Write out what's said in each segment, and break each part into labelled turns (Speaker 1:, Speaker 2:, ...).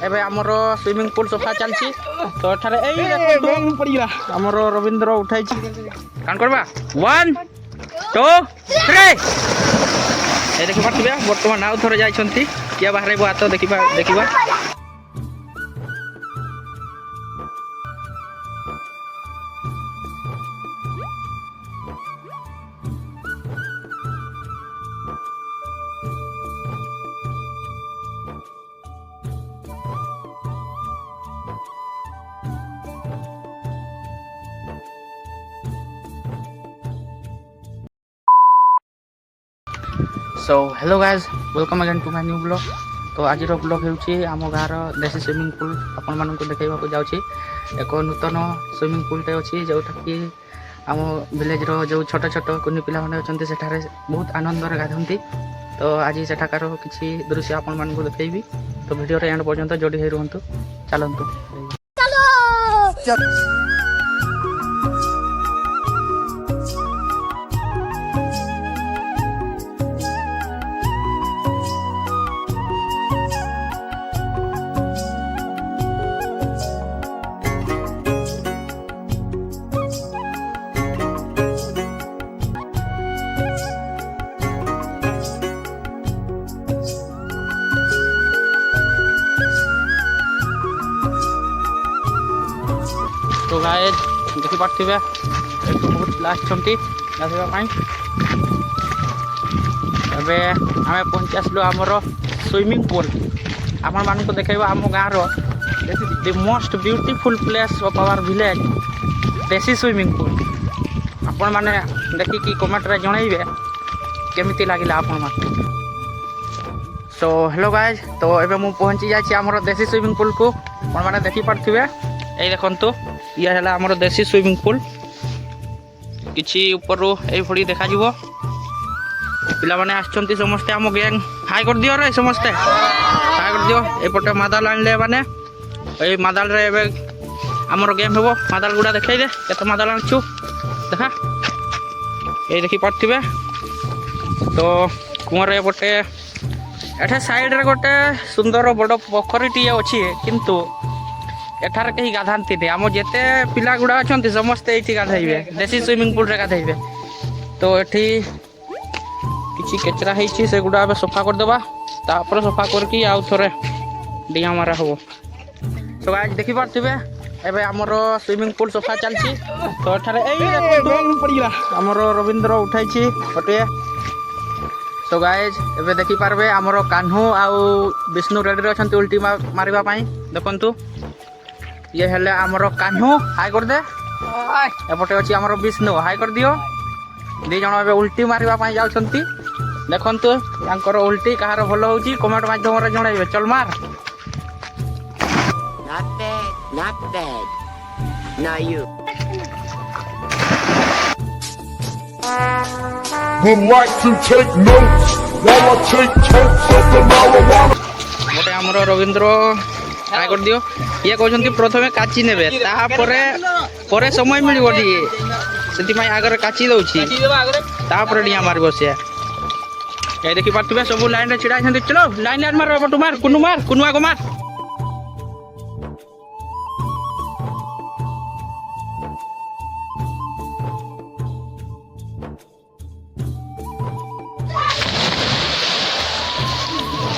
Speaker 1: एबे हमरो swimming pool सफा चलची तो एठारे एई देखो पड़िला हमरो रविंद्र उठाई छी कान करबा 1 2 3 ए देखि पारथिबे वर्तमान नाउ थरे जाई छंती किया बाहरे बो आतो देखिबा सो hello guys welcome again to my new blog. तो आज ब्लॉग होउची आम गाँव देसी स्विमिंग पूल आपण मानक देखा जाऊँगी। एक नूतन स्विमिंग पूलटे अच्छी जोटा कि आम विलेज जो छोट छोट कुनी पिला माने अछंती सेठारे बहुत आनंद गाधंती। तो आज सेठाकार किसी दृश्य आपण मानक देखैबी। तो वीडियो एंड पर्यंत जोड़ी हो रुहंतु चलंतु। तो गाइस देखि पार्थिबे एक बहुत लास्ट छंती गाधेबा पाई। अबे हमें पहुंच आसलो हमरो स्विमिंग पूल आपण मान को देखैबा हम गाँव रो the most beautiful place of our village देसी स्विमिंग पूल। आपण माने देखि कि कमेंट रे जणाइबे केमिति लागिला आपण मान। सो हेलो गाइस तो एबे मु पहुंची जाछि हमरो देसी स्विमिंग पूल को आपण माने देखि पारथिबे ए देखंतु यह है आमर देसी स्विमिंग पूल किछि ऊपर ए फड़ी देखा जीवो पिला माने आछंती समस्ते आम गैंग हाई कर दियो रे समस्ते हाई कर दियो एपटे मादाल आनले माने ए मादाल रे एबे आमर गेम हेबो मादाल गुडा देखाई दे केते मादाल आनछु देखा ए देखि पारथिबे। तो कुमार एपटे एठे साइड रे गोटे सुंदर बड़ पोखरीटी अछि किंतु एठार कहीं गाधाती नहीं आम जिते पिला गुड़ा अच्छा समस्ते ये गाधेबे देसी स्विमिंग पूल रे गाधेबे। तो एठी किछि केचरा हेछि से गुड़ा अब सफा कर देबा तापर सफा करके आउ थरे डिया मारा हबो। तो गाइस देखि पारथिबे एबे हमरो स्विमिंग पूल सफा चलची तो एठारे एई देखो पड़िला हमरो रविंद्र उठाई छी फटे। तो गाइस एबे देखि पारबे हमरो कान्हू आउ विष्णु रेडी रे अछंती उल्टी मारिबा पई देखंतु ये हेले हमरो कान्हू हाई कर दे एपटे अछि हमरो विष्णु हाई कर दियो दी जण एबे उल्टी मारिबा पई जाउछंती देखंतु यांकर उल्टी कहार भलो होउची कमेंट माध्यम रे जणाइबे चल मार।
Speaker 2: Not bad. Now you.
Speaker 3: Would like to take notes while I take totes of the marijuana.
Speaker 1: मोटे हमरो रविंद्र हाई कर दियो ये कहते प्रथमे काची नेबे तापरे परे समय मिलिबो डी सेति माय आगर काची दउची तापरे डिया मारबो से ए देखि पारथिबे सब लाइन रे छिडा छथि चलो लाइन मार बटु मार कुनुआ को मार।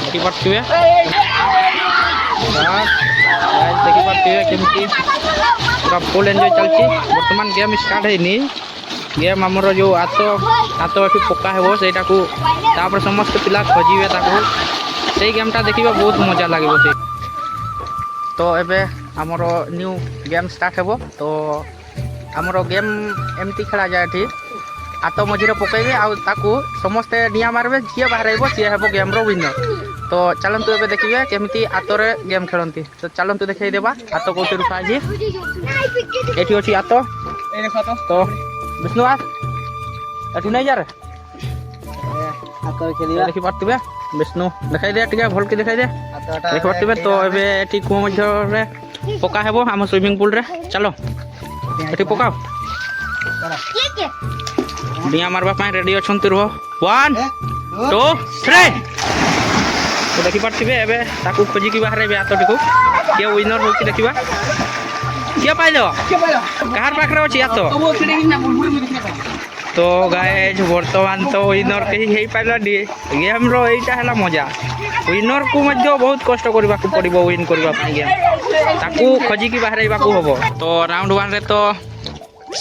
Speaker 1: देखि पारथिबे देखी पार्थिबे केमती पूरा फुल एंजॉय चलची। वर्तमान गेम स्टार्ट हैनी गेम हमर जो हाथ एठी पक्का हेबो सेटा को तापर समस्त पिला खजिबे ताको सेई गेमटा देखिबे बहुत मजा लागबो से। तो एबे हमर न्यू गेम स्टार्ट हेबो। तो हमर गेम एमती खेला जाय एठी हाथ मझिरे पकइबे आ ताको समस्त डिया मारबे जे बाहरइबो से हेबो गेम रो विनर। तो चलंतु एबे देखिबे केमिति हाथरे गेम खेलंती। तो चलंतु देखाई देबा हाथ कोठी रुखा जी एठी अछि हाथ ए देखा तो विष्णु आ एठी नै जा रे हाथ खेलिया देखि पारथिबे विष्णु देखाई दे टिके भल के देखाई दे देखि पारथिबे। तो एबे एठी को मध्य रे पका हेबो हम स्विमिंग पूल रे चलो एठी पकाओ डिया मारबा पाई रेडी अछंती रहो 1 2 3 তো দেখি পারছিবে এবে তাকু খোঁজি কি বাহারে আতটিকু কে উইনর হচ্ছে দেখিবা কে পাইল কাহার পাখরে অছি আত তো গাইজ বর্তমান তো উইনর কেহি হেই পাইলানি গেমর এইটা হেলা মজা উইনর কু মধ্য বহুত কষ্ট করিবাকু পড়িব উইন করিবা পাই গেম তাকু খোঁজিকি বাহারাইবাকু হব তো রাউন্ড 1 রে তো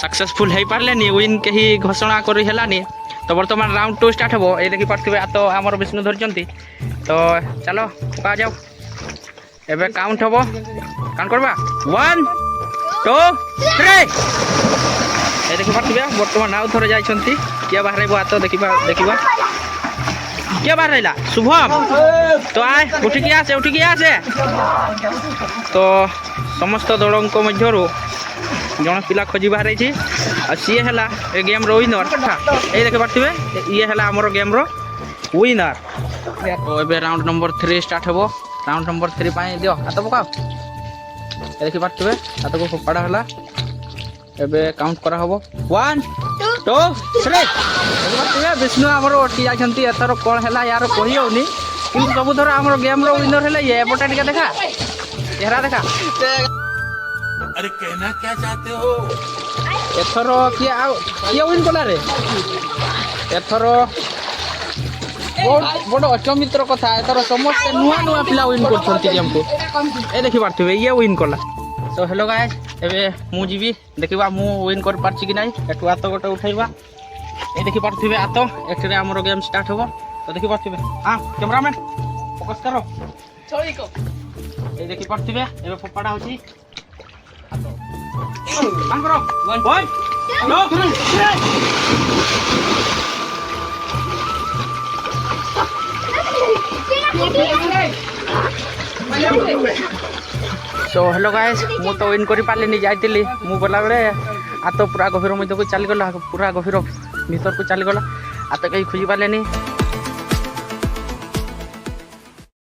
Speaker 1: सक्सेसफुल हेई पारलेनी उइन केही घोषणा करी हेलानी तो वर्तमान राउंड 2 स्टार्ट हबो ए देखि पारथिबे आ तो हमर विष्णु धरचंती तो चलो पका जाओ एबे काउंट हबो काउंट करबा 1 2 3 ए देखि पारथिबे वर्तमान आउ थरे जाइछंती किया बाहरइबो आ तो देखिबा किया बाहरइला शुभम तो आय उठी किया आसे तो समस्त दलंक मध्यरु जन पिला खोजी बाहर सी है ए गेम विनर ये देखे पारे ये है आमर गेम विनर तो ये राउंड नंबर 3 स्टार्ट हम राउंड नंबर 3 पाई दियो हाथ पकाओ देखी पारे हाथ को फोपाड़ा है एबे काउंट करा हम 1 2 3 विष्णु आमर अटकी जाती एथर कौन है यार कही होनी कि सब थर आम गेम विनर है ये एपटा टिके देखा चेहरा देखा
Speaker 3: अरे कहना क्या चाहते हो
Speaker 1: एथर किए विन कला रे एथर बड़ अचमित्र कथा एथर समस्त नुआ नुआ पिला विन करछंती गेम को ए देखि पारथिबे ये विन कला तो हेलो गाइस एबे मु जीबी देखिबा मु विन कर पारछि कि नाही एटु आतो गोटे उठाइबा ए देखि पारथिबे आतो एकरे हमरो गेम स्टार्ट होबो तो देखि पारथिबे हां कैमरामैन फोकस करो छोड़ी को ए देखि पारथिबे एबे फोपाडा होछि One bro, 1 2 so hello guys मु तो विन करि पारलिनी जाइतिली मु गला बेले आ तो पूरा गभीर मध्य को चली गला पूरा गभीर भीतर को चली गला आ तो कहीं खोजी पारलेनी